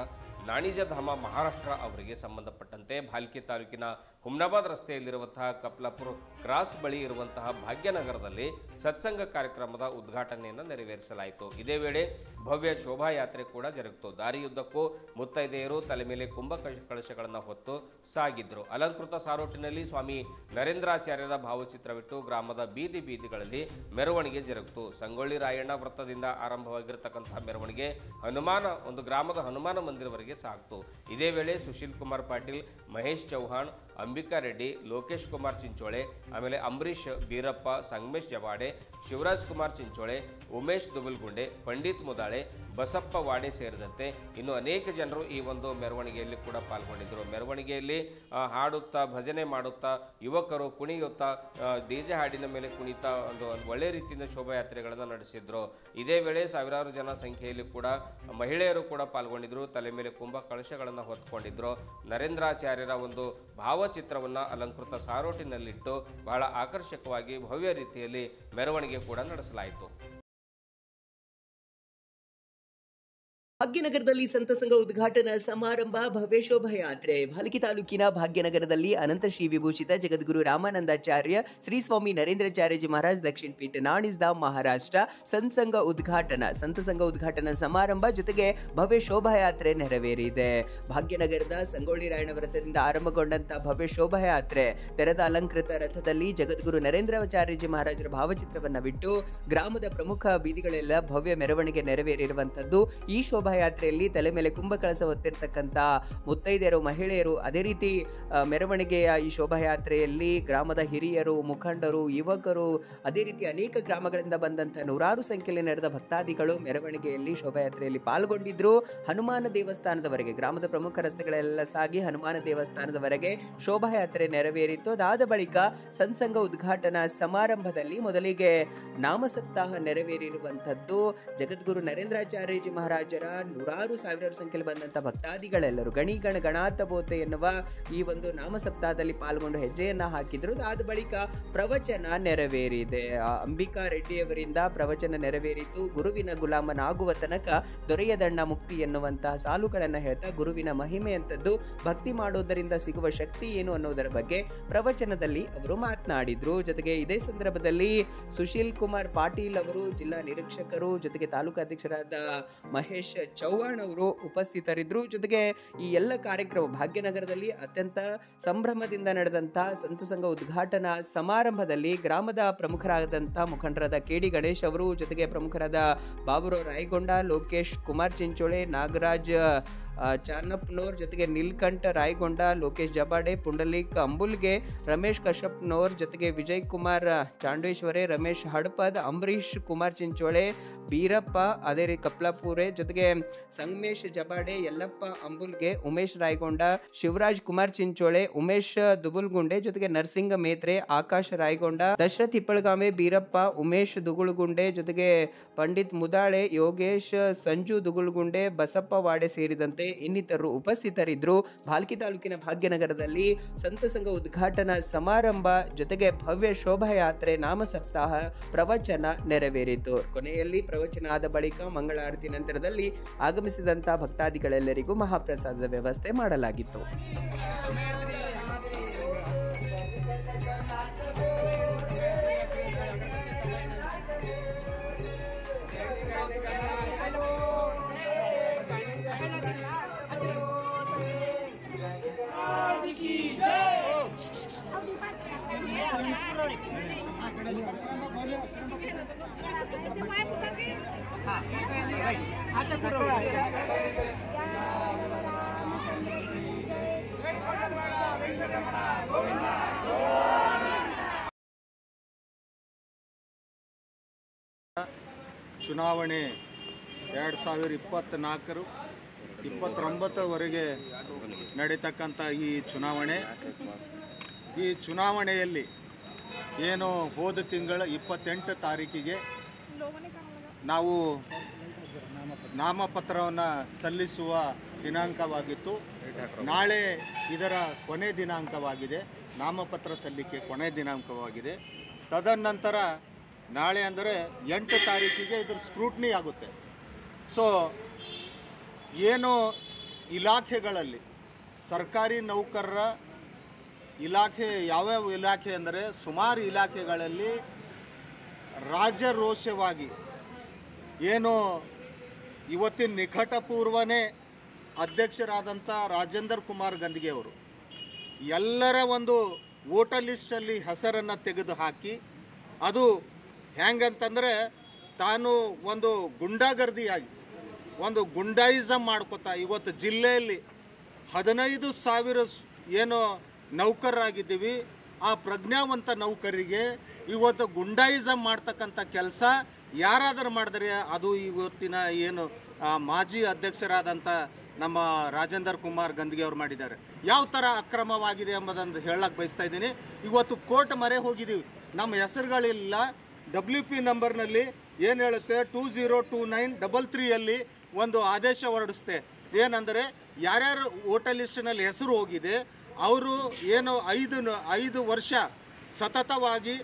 ನಾಣಿಜಧಾಮ ಮಹಾರಾಷ್ಟ್ರ ಅವರಿಗೆ ಸಂಬಂಧಪಟ್ಟಂತೆ ಭಾಲ್ಕಿ ತಾಲೂಕಿನ ಹುಮ್ನಾಬಾದ್ ರಸ್ತೆಯಲ್ಲಿರುವಂತಹ ಕಪ್ಲಾಪುರ ಕ್ರಾಸ್ ಬಳಿ ಇರುವಂತಹ ಭಾಗ್ಯನಗರದಲ್ಲಿ ಸತ್ಸಂಗ ಕಾರ್ಯಕ್ರಮದ ಉದ್ಘಾಟನೆಯನ್ನು ನೆರವೇರಿಸಲಾಯಿತು. ಇದೇ ವೇಳೆ ಭವ್ಯ ಶೋಭಾಯಾತ್ರೆ ಕೂಡ ಜರುಗಿತು. ದಾರಿಯುದ್ದಕ್ಕೂ ಮುತ್ತೈದೆಯರು ತಲೆ ಮೇಲೆ ಕುಂಭ ಕಳಶಗಳನ್ನು ಹೊತ್ತು ಸಾಗಿದ್ರು. ಅಲಂಕೃತ ಸಾರೋಟಿನಲ್ಲಿ ಸ್ವಾಮಿ ನರೇಂದ್ರಾಚಾರ್ಯರ ಭಾವಚಿತ್ರವಿಟ್ಟು ಗ್ರಾಮದ ಬೀದಿಗಳಲ್ಲಿ ಮೆರವಣಿಗೆ ಜರುಗಿತು. ಸಂಗೊಳ್ಳಿ ರಾಯಣ್ಣ ವೃತ್ತದಿಂದ ಆರಂಭವಾಗಿರತಕ್ಕಂತಹ ಮೆರವಣಿಗೆ ಗ್ರಾಮದ ಹನುಮಾನ ಮಂದಿರವರೆಗೆ ಸಾಗಿತು. ಇದೇ ವೇಳೆ ಸುಶೀಲ್ ಕುಮಾರ್ ಪಾಟೀಲ್, ಮಹೇಶ್ ಚೌಹಾಣ್, ಅಂಬಿಕಾ ರೆಡ್ಡಿ, ಲೋಕೇಶ್ ಕುಮಾರ್ ಚಿಂಚೋಳೆ, ಆಮೇಲೆ ಅಂಬರೀಶ್ ಬೀರಪ್ಪ, ಸಂಗಮೇಶ್ ಜವಾಡೆ, ಶಿವರಾಜ್ ಕುಮಾರ್ ಚಿಂಚೋಳೆ, ಉಮೇಶ್ ದುಬಲ್ಗುಂಡೆ, ಪಂಡಿತ್ ಮುದಾಳೆ, ಬಸಪ್ಪ ವಾಡೆ ಸೇರಿದಂತೆ ಇನ್ನು ಅನೇಕ ಜನರು ಈ ಒಂದು ಮೆರವಣಿಗೆಯಲ್ಲಿ ಕೂಡ ಪಾಲ್ಗೊಂಡಿದ್ದರು. ಮೆರವಣಿಗೆಯಲ್ಲಿ ಹಾಡುತ್ತಾ, ಭಜನೆ ಮಾಡುತ್ತಾ, ಯುವಕರು ಕುಣಿಯುತ್ತಾ, ಡಿಜೆ ಹಾಡಿನ ಮೇಲೆ ಕುಣಿತಾ ಒಂದು ಒಳ್ಳೆ ರೀತಿಯಿಂದ ಶೋಭಾಯಾತ್ರೆಗಳನ್ನು ನಡೆಸಿದ್ರು. ಇದೇ ವೇಳೆ ಸಾವಿರಾರು ಜನ ಸಂಖ್ಯೆಯಲ್ಲಿ ಕೂಡ ಮಹಿಳೆಯರು ಕೂಡ ಪಾಲ್ಗೊಂಡಿದ್ದರು. ತಲೆ ಮೇಲೆ ಕುಂಭ ಕಳಶಗಳನ್ನು ಹೊತ್ತುಕೊಂಡಿದ್ರು. ನರೇಂದ್ರಾಚಾರ್ಯರ ಒಂದು ಭಾವಚಿತ್ರವನ್ನು ಅಲಂಕೃತ ಸಾರೋಟಿನಲ್ಲಿಟ್ಟು ಬಹಳ ಆಕರ್ಷಕವಾಗಿ ಭವ್ಯ ರೀತಿಯಲ್ಲಿ ಮೆರವಣಿಗೆ ಕೂಡ ನಡೆಸಲಾಯಿತು. ಭಾಗ್ಯನಗರದಲ್ಲಿ ಸಂತ ಸಂಘ ಉದ್ಘಾಟನಾ ಸಮಾರಂಭ, ಭವ್ಯ ಶೋಭಾಯಾತ್ರೆ. ಭಾಲ್ಕಿ ತಾಲೂಕಿನ ಭಾಗ್ಯನಗರದಲ್ಲಿ ಅನಂತ ಶ್ರೀ ವಿಭೂಷಿತ ಜಗದ್ಗುರು ರಾಮಾನಂದಾಚಾರ್ಯ ಶ್ರೀ ಸ್ವಾಮಿ ನರೇಂದ್ರಾಚಾರ್ಯಜಿ ಮಹಾರಾಜ್ ದಕ್ಷಿಣ ಪೀಠ ನಾಣಿಜಧಾಮ್ ಮಹಾರಾಷ್ಟ್ರ ಸಂತ ಸಂಘ ಉದ್ಘಾಟನಾ ಸಮಾರಂಭ ಜೊತೆಗೆ ಭವ್ಯ ಶೋಭಾಯಾತ್ರೆ ನೆರವೇರಿದೆ. ಭಾಗ್ಯನಗರದ ಸಂಗೊಳ್ಳಿ ರಾಯಣ್ಣ ವೃತ್ತದಿಂದ ಆರಂಭಗೊಂಡಂತಹ ಭವ್ಯ ಶೋಭಾಯಾತ್ರೆ ತೆರೆದ ಅಲಂಕೃತ ರಥದಲ್ಲಿ ಜಗದ್ಗುರು ನರೇಂದ್ರಾಚಾರ್ಯಜಿ ಮಹಾರಾಜರ ಭಾವಚಿತ್ರವನ್ನು ಬಿಟ್ಟು ಗ್ರಾಮದ ಪ್ರಮುಖ ಬೀದಿಗಳೆಲ್ಲ ಭವ್ಯ ಮೆರವಣಿಗೆ ನೆರವೇರಿರುವಂತದ್ದು. ಈ ಶೋಭಾಯಾತ್ರೆಯಲ್ಲಿ ತಲೆ ಮೇಲೆ ಕುಂಭಕಳಸ ಹೊತ್ತಿರ್ತಕ್ಕಂಥ ಮುತ್ತೈದೆಯರು, ಮಹಿಳೆಯರು, ಅದೇ ರೀತಿ ಮೆರವಣಿಗೆಯ ಈ ಶೋಭಾಯಾತ್ರೆಯಲ್ಲಿ ಗ್ರಾಮದ ಹಿರಿಯರು, ಮುಖಂಡರು, ಯುವಕರು, ಅದೇ ರೀತಿ ಅನೇಕ ಗ್ರಾಮಗಳಿಂದ ಬಂದಂತಹ ನೂರಾರು ಸಂಖ್ಯೆಯಲ್ಲಿ ನಡೆದ ಭಕ್ತಾದಿಗಳು ಮೆರವಣಿಗೆಯಲ್ಲಿ ಶೋಭಾಯಾತ್ರೆಯಲ್ಲಿ ಪಾಲ್ಗೊಂಡಿದ್ರು. ಹನುಮಾನ ದೇವಸ್ಥಾನದವರೆಗೆ, ಗ್ರಾಮದ ಪ್ರಮುಖ ರಸ್ತೆಗಳೆಲ್ಲ ಸಾಗಿ ಹನುಮಾನ ದೇವಸ್ಥಾನದವರೆಗೆ ಶೋಭಾಯಾತ್ರೆ ನೆರವೇರಿತ್ತು. ಅದಾದ ಬಳಿಕ ಸಂಸಂಗ ಉದ್ಘಾಟನಾ ಸಮಾರಂಭದಲ್ಲಿ ಮೊದಲಿಗೆ ನಾಮಸಪ್ತಾಹ ನೆರವೇರಿರುವಂಥದ್ದು. ಜಗದ್ಗುರು ನರೇಂದ್ರಾಚಾರ್ಯಜಿ ಮಹಾರಾಜರ ನೂರಾರು ಸಾವಿರಾರು ಸಂಖ್ಯೆಯಲ್ಲಿ ಬಂದಂಥ ಭಕ್ತಾದಿಗಳೆಲ್ಲರೂ ಗಣಾಥ ಬೋತೆ ಎನ್ನುವ ಈ ಒಂದು ನಾಮಸಪ್ತಾಹದಲ್ಲಿ ಪಾಲ್ಗೊಂಡು ಹೆಜ್ಜೆಯನ್ನ ಹಾಕಿದ್ರು. ಅದಾದ ಬಳಿಕ ಪ್ರವಚನ ನೆರವೇರಿದೆ. ಅಂಬಿಕಾ ರೆಡ್ಡಿಯವರಿಂದ ಪ್ರವಚನ ನೆರವೇರಿತು. ಗುರುವಿನ ಗುಲಾಮನಾಗುವ ತನಕ ದೊರೆಯದಣ್ಣ ಮುಕ್ತಿ ಎನ್ನುವಂತಹ ಸಾಲುಗಳನ್ನು ಹೇಳ್ತಾ ಗುರುವಿನ ಮಹಿಮೆ ಅಂತದ್ದು, ಭಕ್ತಿ ಮಾಡೋದರಿಂದ ಸಿಗುವ ಶಕ್ತಿ ಏನು ಅನ್ನೋದರ ಬಗ್ಗೆ ಪ್ರವಚನದಲ್ಲಿ ಅವರು ಮಾತನಾಡಿದ್ರು. ಜೊತೆಗೆ ಇದೇ ಸಂದರ್ಭದಲ್ಲಿ ಸುಶೀಲ್ ಕುಮಾರ್ ಪಾಟೀಲ್ ಅವರು, ಜಿಲ್ಲಾ ನಿರೀಕ್ಷಕರು, ಜೊತೆಗೆ ತಾಲೂಕು ಅಧ್ಯಕ್ಷರಾದ ಮಹೇಶ್ ಚೌಹಾಣ್ ಅವರು ಉಪಸ್ಥಿತರಿದ್ದರು. ಜೊತೆಗೆ ಈ ಎಲ್ಲ ಕಾರ್ಯಕ್ರಮ ಭಾಗ್ಯನಗರದಲ್ಲಿ ಅತ್ಯಂತ ಸಂಭ್ರಮದಿಂದ ನಡೆದಂತಹ ಸಂತ ಸಂಘ ಉದ್ಘಾಟನಾ ಸಮಾರಂಭದಲ್ಲಿ ಗ್ರಾಮದ ಪ್ರಮುಖರಾದಂತಹ ಮುಖಂಡರಾದ ಕೆ.ಡಿ. ಗಣೇಶ್ ಅವರು, ಜೊತೆಗೆ ಪ್ರಮುಖರಾದ ಬಾಬುರಾವ್ ರಾಯಗೊಂಡ, ಲೋಕೇಶ್ ಕುಮಾರ್ ಚಿಂಚೋಳೆ, ನಾಗರಾಜ್ ಚಾನಪ್ಪನವ್ರ ಜೊತೆಗೆ ನೀಲ್ಕಂಠ ರಾಯಗೊಂಡ, ಲೋಕೇಶ್ ಜಬಾಡೆ, ಪುಂಡಲೀಕ್ ಅಂಬುಲ್ಗೆ, ರಮೇಶ್ ಕಶ್ಯಪ್ನವ್ರ ಜೊತೆಗೆ ವಿಜಯ್ ಕುಮಾರ್ ಚಾಂಡೇಶ್ವರೆ, ರಮೇಶ್ ಹಡಪದ್, ಅಂಬರೀಶ್ ಕುಮಾರ್ ಚಿಂಚೋಳೆ, ಬೀರಪ್ಪ, ಅದೇ ರೀತಿ ಕಪ್ಲಾಪುರೆ ಜೊತೆಗೆ ಸಂಗಮೇಶ್ ಜಬಾಡೆ, ಯಲ್ಲಪ್ಪ ಅಂಬುಲ್ಗೆ, ಉಮೇಶ್ ರಾಯಗೊಂಡ, ಶಿವರಾಜ್ ಕುಮಾರ್ ಚಿಂಚೋಳೆ, ಉಮೇಶ್ ದುಬುಲ್ಗುಂಡೆ ಜೊತೆಗೆ ನರಸಿಂಗ ಮೇತ್ರೆ, ಆಕಾಶ್ ರಾಯಗೊಂಡ, ದಶರಥ್ ಹಿಪ್ಪಳಗಾಮೆ, ಬೀರಪ್ಪ, ಉಮೇಶ್ ದುಗುಳುಗುಂಡೆ ಜೊತೆಗೆ ಪಂಡಿತ್ ಮುದಾಳೆ, ಯೋಗೇಶ್, ಸಂಜು ದುಗುಳುಗುಂಡೆ, ಬಸಪ್ಪ ವಾಡೆ ಸೇರಿದಂತೆ ಇನ್ನಿತರರು ಉಪಸ್ಥಿತರಿದ್ದರು. ಭಾಲ್ಕಿ ತಾಲೂಕಿನ ಭಾಗ್ಯನಗರದಲ್ಲಿ ಸಂತ ಸಂಘ ಉದ್ಘಾಟನಾ ಸಮಾರಂಭ ಜೊತೆಗೆ ಭವ್ಯ ಶೋಭಾಯಾತ್ರೆ, ನಾಮ ಸಪ್ತಾಹ, ಪ್ರವಚನ ನೆರವೇರಿತು. ಕೊನೆಯಲ್ಲಿ ಪ್ರವಚನ ಆದ ಬಳಿಕ ಮಂಗಳಾರತಿ ನಂತರದಲ್ಲಿ ಆಗಮಿಸಿದಂಥ ಭಕ್ತಾದಿಗಳೆಲ್ಲರಿಗೂ ಮಹಾಪ್ರಸಾದದ ವ್ಯವಸ್ಥೆ ಮಾಡಲಾಗಿತ್ತು. ಚುನಾವಣೆ 2024-29ವರೆಗೆ ನಡೀತಕ್ಕಂಥ ಈ ಚುನಾವಣೆಯಲ್ಲಿ ಏನು ಹೋದ ತಿಂಗಳ 28 ತಾರೀಕಿಗೆ ನಾವು ನಾಮಪತ್ರವನ್ನು ಸಲ್ಲಿಸುವ ದಿನಾಂಕವಾಗಿತ್ತು. ನಾಳೆ ಇದರ ಕೊನೆ ದಿನಾಂಕವಾಗಿದೆ, ನಾಮಪತ್ರ ಸಲ್ಲಿಕೆ ಕೊನೆ ದಿನಾಂಕವಾಗಿದೆ. ತದನಂತರ ನಾಳೆ ಅಂದರೆ 8 ತಾರೀಕಿಗೆ ಇದರ ಸ್ಕ್ರೂಟ್ನಿ ಆಗುತ್ತೆ. ಸೊ ಏನು ಇಲಾಖೆಗಳಲ್ಲಿ ಸರ್ಕಾರಿ ನೌಕರರ ಇಲಾಖೆ ಯಾವ್ಯಾವ ಇಲಾಖೆ ಅಂದರೆ ಸುಮಾರು ಇಲಾಖೆಗಳಲ್ಲಿ ರಾಜರೋಷವಾಗಿ ಏನು ಇವತ್ತಿನ ನಿಕಟಪೂರ್ವನೇ ಅಧ್ಯಕ್ಷರಾದಂಥ ರಾಜೇಂದರ್ ಕುಮಾರ್ ಗಂದ್ಗೆ ಅವರು ಎಲ್ಲರ ಒಂದು ವೋಟರ್ ಲಿಸ್ಟಲ್ಲಿ ಹೆಸರನ್ನು ತೆಗೆದು ಹಾಕಿ, ಅದು ಹೆಂಗಂತಂದರೆ ತಾನು ಒಂದು ಗುಂಡಾಗರ್ದಿಯಾಗಿ ಒಂದು ಗುಂಡಾಯಿಸಮ್ ಮಾಡ್ಕೋತಾ ಇವತ್ತು ಜಿಲ್ಲೆಯಲ್ಲಿ 15,000 ಏನು ನೌಕರರಾಗಿದ್ದೀವಿ, ಆ ಪ್ರಜ್ಞಾವಂತ ನೌಕರರಿಗೆ ಇವತ್ತು ಗುಂಡಾಯಿಸಮ್ ಮಾಡ್ತಕ್ಕಂಥ ಕೆಲಸ ಯಾರಾದರೂ ಮಾಡಿದ್ರೆ ಅದು ಇವತ್ತಿನ ಏನು ಮಾಜಿ ಅಧ್ಯಕ್ಷರಾದಂಥ ನಮ್ಮ ರಾಜೇಂದರ್ ಕುಮಾರ್ ಗಂದ್ಗೆ ಅವರು ಮಾಡಿದ್ದಾರೆ. ಯಾವ ಥರ ಅಕ್ರಮವಾಗಿದೆ ಎಂಬುದನ್ನು ಹೇಳಕ್ಕೆ ಬಯಸ್ತಾ ಇದ್ದೀನಿ. ಇವತ್ತು ಕೋರ್ಟ್ ಮೊರೆ ಹೋಗಿದ್ದೀವಿ, ನಮ್ಮ ಹೆಸರುಗಳಿಲ್ಲ. WP ನಂಬರ್ನಲ್ಲಿ ಏನು ಹೇಳುತ್ತೆ 202933 ಒಂದು ಆದೇಶ ಹೊರಡಿಸುತ್ತೆ. ಏನಂದರೆ ಯಾರ್ಯಾರು ವೋಟರ್ ಲಿಸ್ಟ್ನಲ್ಲಿ ಹೆಸರು ಹೋಗಿದೆ ಅವರು ಏನು 5 ವರ್ಷ ಸತತವಾಗಿ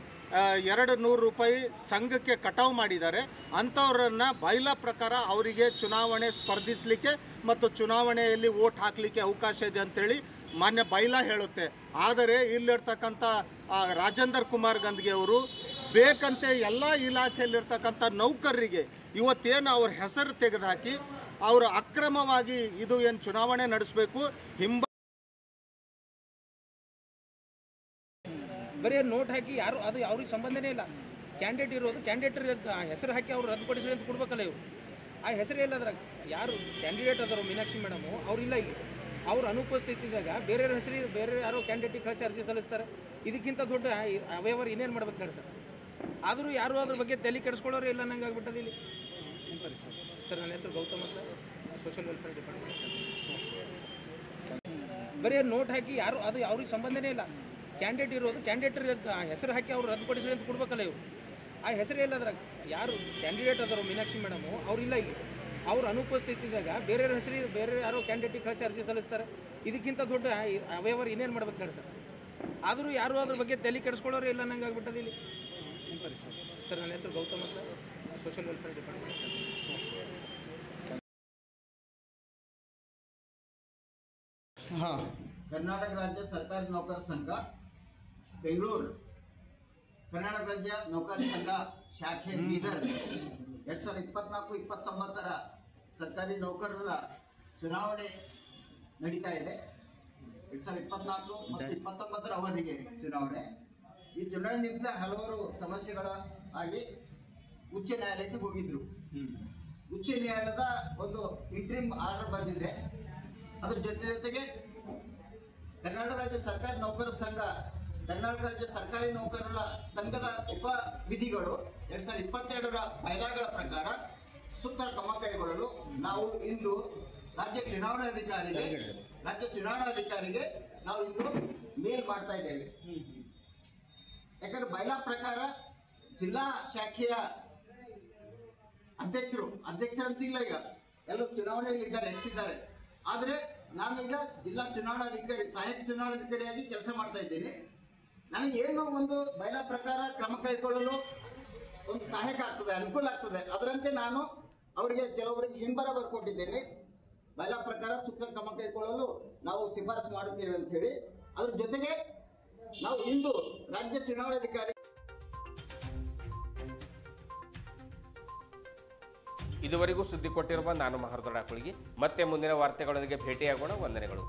200 ರೂಪಾಯಿ ಸಂಘಕ್ಕೆ ಕಟಾವು ಮಾಡಿದ್ದಾರೆ, ಅಂಥವ್ರನ್ನು ಬೈಲಾ ಪ್ರಕಾರ ಅವರಿಗೆ ಚುನಾವಣೆ ಸ್ಪರ್ಧಿಸಲಿಕ್ಕೆ ಮತ್ತು ಚುನಾವಣೆಯಲ್ಲಿ ವೋಟ್ ಹಾಕಲಿಕ್ಕೆ ಅವಕಾಶ ಇದೆ ಅಂಥೇಳಿ ಮಾನ್ಯ ಬೈಲಾ ಹೇಳುತ್ತೆ. ಆದರೆ ಇಲ್ಲಿರ್ತಕ್ಕಂಥ ರಾಜೇಂದರ್ ಕುಮಾರ್ ಗಂದ್ಗೆ ಅವರು ಬೇಕಂತೆ ಎಲ್ಲ ಇಲಾಖೆಯಲ್ಲಿರ್ತಕ್ಕಂಥ ನೌಕರರಿಗೆ ಇವತ್ತೇನು ಅವ್ರ ಹೆಸರು ತೆಗೆದುಹಾಕಿ ಅವರು ಅಕ್ರಮವಾಗಿ ಇದು ಏನು ಚುನಾವಣೆ ನಡೆಸಬೇಕು ಬರೀ ನೋಟ್ ಹಾಕಿ ಯಾರು ಅದು ಅವ್ರಿಗೆ ಸಂಬಂಧನೇ ಇಲ್ಲ. ಕ್ಯಾಂಡಿಡೇಟ್ ಇರೋದು ಕ್ಯಾಂಡಿಡೇಟ್ ಹೆಸರು ಹಾಕಿ ಅವ್ರು ರದ್ದುಪಡಿಸಿ ಅಂತ ಕೊಡ್ಬೇಕಲ್ಲ. ಇವರು ಆ ಹೆಸರೇ ಇಲ್ಲ ಅದ್ರಾಗ. ಯಾರು ಕ್ಯಾಂಡಿಡೇಟ್ ಅದಾರೋ ಮೀನಾಕ್ಷಿ ಮೇಡಮು ಅವ್ರಿಲ್ಲ. ಇಲ್ಲಿ ಅವ್ರ ಅನುಪಸ್ಥಿತಿದಾಗ ಬೇರೆಯವ್ರ ಹೆಸರು ಬೇರೆ ಯಾರೋ ಕ್ಯಾಂಡಿಡೇಟಿಗೆ ಕಳಿಸಿ ಅರ್ಜಿ ಸಲ್ಲಿಸ್ತಾರೆ. ಇದಕ್ಕಿಂತ ದೊಡ್ಡ ಅವ್ಯವಹಾರ ಇನ್ನೇನು ಮಾಡ್ಬೇಕು ಹೇಳಿ ಸರ್. ಆದರೂ ಯಾರು ಅದ್ರ ಬಗ್ಗೆ ತಲೆ ಕೆಡಿಸ್ಕೊಳ್ಳೋರೇ ಇಲ್ಲ ನಂಗೆ ಆಗ್ಬಿಟ್ಟದ. ಇಲ್ಲಿ ಏನು ಪರಿಚಯ ಸರ್, ನನ್ನ ಹೆಸರು ಗೌತಮ್ ಅಂತ, ಸೋಷಿಯಲ್ ವೆಲ್ಫೇರ್ ಡಿಪಾರ್ಟ್ಮೆಂಟ್. ಬರೀ ನೋಟ್ ಹಾಕಿ ಯಾರು ಅದು ಅವ್ರಿಗೆ ಸಂಬಂಧನೇ ಇಲ್ಲ. ಕ್ಯಾಂಡಿಡೇಟ್ ಇರೋದು ಕ್ಯಾಂಡಿಡೇಟ್ ಹೆಸರು ಹಾಕಿ ಅವ್ರು ರದ್ದುಪಡಿಸಿ ಅಂತ ಕೊಡ್ಬೇಕಲ್ಲ. ಇವರು ಆ ಹೆಸರೇ ಇಲ್ಲ ಅದ್ರಾಗ. ಯಾರು ಕ್ಯಾಂಡಿಡೇಟ್ ಅದಾರೋ ಮೀನಾಕ್ಷಿ ಮೇಡಮು ಅವ್ರಿಲ್ಲ. ಇಲ್ಲಿ ಅವ್ರ ಅನುಪಸ್ಥಿತಿದಾಗ ಬೇರೆಯವ್ರ ಹೆಸರು ಬೇರೆ ಯಾರೋ ಕ್ಯಾಂಡಿಡೇಟಿಗೆ ಕಳಿಸಿ ಅರ್ಜಿ ಸಲ್ಲಿಸ್ತಾರೆ. ಇದಕ್ಕಿಂತ ದೊಡ್ಡ ಅವ್ಯವಹಾರ ಇನ್ನೇನು ಮಾಡ್ಬೇಕು ಹೇಳಿ ಸರ್. ಆದರೂ ಯಾರು ಅದ್ರ ಬಗ್ಗೆ ತಲೆ ಕೆಡಿಸ್ಕೊಳ್ಳೋರೇ ಇಲ್ಲ ನಂಗೆ ಆಗ್ಬಿಟ್ಟದ. ಇಲ್ಲಿ ಏನು ಪರಿಚಯ ಸರ್, ನನ್ನ ಹೆಸರು ಗೌತಮ್ ಅಂತ, ಸೋಷಿಯಲ್ ವೆಲ್ಫೇರ್ ಡಿಪಾರ್ಟ್ಮೆಂಟ್. ಹಾಂ, ಕರ್ನಾಟಕ ರಾಜ್ಯ ಸರ್ಕಾರಿ ನೌಕರ ಸಂಘ ಬೆಂಗಳೂರು, ಕರ್ನಾಟಕ ರಾಜ್ಯ ನೌಕರ ಸಂಘ ಶಾಖೆ ಬೀದರ್ 2024-29 ಸರ್ಕಾರಿ ನೌಕರರ ಚುನಾವಣೆ ನಡೀತಾ ಇದೆ. 2024 ಮತ್ತು 29 ಅವಧಿಗೆ ಚುನಾವಣೆ. ಈ ಚುನಾವಣೆ ನಿಮಿತ್ತ ಹಲವಾರು ಸಮಸ್ಯೆಗಳ ಆಗಿ ಉಚ್ಚ ನ್ಯಾಯಾಲಯಕ್ಕೆ ಹೋಗಿದ್ರು. ಉಚ್ಚ ನ್ಯಾಯಾಲಯದ ಒಂದು ಇಂಟ್ರಿಮ್ ಆರ್ಡರ್ ಬಂದಿದೆ. ಅದ್ರ ಜೊತೆಗೆ ಕರ್ನಾಟಕ ರಾಜ್ಯ ಸರ್ಕಾರಿ ನೌಕರರ ಸಂಘ, ಕರ್ನಾಟಕ ರಾಜ್ಯ ಸರ್ಕಾರಿ ನೌಕರರ ಸಂಘದ ಉಪವಿಧಿಗಳು 2022ರ ಬಯಲಾಗಳ ಪ್ರಕಾರ ಸೂಕ್ತ ಕ್ರಮ ಕೈಗೊಳ್ಳಲು ನಾವು ಇಂದು ರಾಜ್ಯ ಚುನಾವಣಾಧಿಕಾರಿಗೆ ನಾವು ಇಂದು ಮೇಲ್ ಮಾಡ್ತಾ ಇದ್ದೇವೆ. ಯಾಕಂದ್ರೆ ಬಯಲಾ ಪ್ರಕಾರ ಜಿಲ್ಲಾ ಶಾಖೆಯ ಅಧ್ಯಕ್ಷರಂತೂ ಇಲ್ಲ, ಈಗ ಎಲ್ಲರೂ ಚುನಾವಣೆಯಲ್ಲಿ ಇದ್ದಾರೆ, ಎಕ್ಸಿದ್ದಾರೆ. ಆದರೆ ನಾನೀಗ ಜಿಲ್ಲಾ ಚುನಾವಣಾಧಿಕಾರಿ, ಸಹಾಯಕ ಚುನಾವಣಾಧಿಕಾರಿಯಾಗಿ ಕೆಲಸ ಮಾಡ್ತಾ ಇದ್ದೀನಿ. ನನಗೆ ಏನು ಒಂದು ಬಯಲಾ ಪ್ರಕಾರ ಕ್ರಮ ಕೈಗೊಳ್ಳಲು ಒಂದು ಸಹಾಯಕ ಆಗ್ತದೆ, ಅನುಕೂಲ ಆಗ್ತದೆ. ಅದರಂತೆ ನಾನು ಅವರಿಗೆ ಕೆಲವರಿಗೆ ಹಿಂಬರ ಬರ್ಕೊಟ್ಟಿದ್ದೇನೆ. ಬಯಲಾ ಪ್ರಕಾರ ಸೂಕ್ತ ಕ್ರಮ ಕೈಗೊಳ್ಳಲು ನಾವು ಶಿಫಾರಸು ಮಾಡುತ್ತೇವೆ ಅಂತ ಹೇಳಿ. ಅದ್ರ ಜೊತೆಗೆ ನಾವು ಇಂದು ರಾಜ್ಯ ಚುನಾವಣಾಧಿಕಾರಿ ಇದುವರೆಗೂ ಸುದ್ದಿ ಕೊಟ್ಟಿರುವ ನಾನು ಮಹರ್ದೊಡ ಕುಳಗಿ. ಮತ್ತೆ ಮುಂದಿನ ವಾರ್ತೆಗಳೊಂದಿಗೆ ಭೇಟಿಯಾಗೋಣ. ವಂದನೆಗಳು.